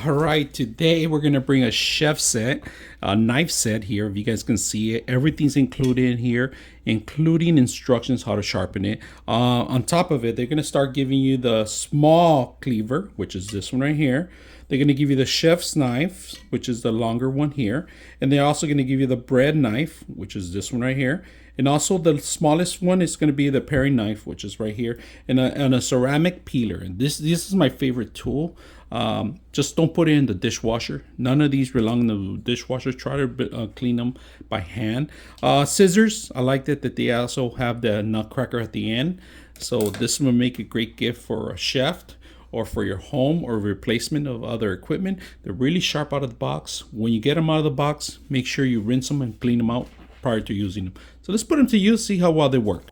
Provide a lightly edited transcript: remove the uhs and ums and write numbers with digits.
All right, today we're gonna bring a chef set, a knife set here. If you guys can see it, everything's included in here, including instructions how to sharpen it. On top of it, they're gonna start giving you the small cleaver, which is this one right here. They're gonna give you the chef's knife, which is the longer one here, and they're also gonna give you the bread knife, which is this one right here. And also the smallest one is going to be the paring knife, which is right here, and a ceramic peeler. And this is my favorite tool. Just don't put it in the dishwasher. None of these belong in the dishwasher. Try to clean them by hand. Scissors. I like that they also have the nutcracker at the end. So this will make a great gift for a chef or for your home or replacement of other equipment. They're really sharp out of the box. When you get them out of the box, make sure you rinse them and clean them out prior to using them. So let's put them to use, see how well they work.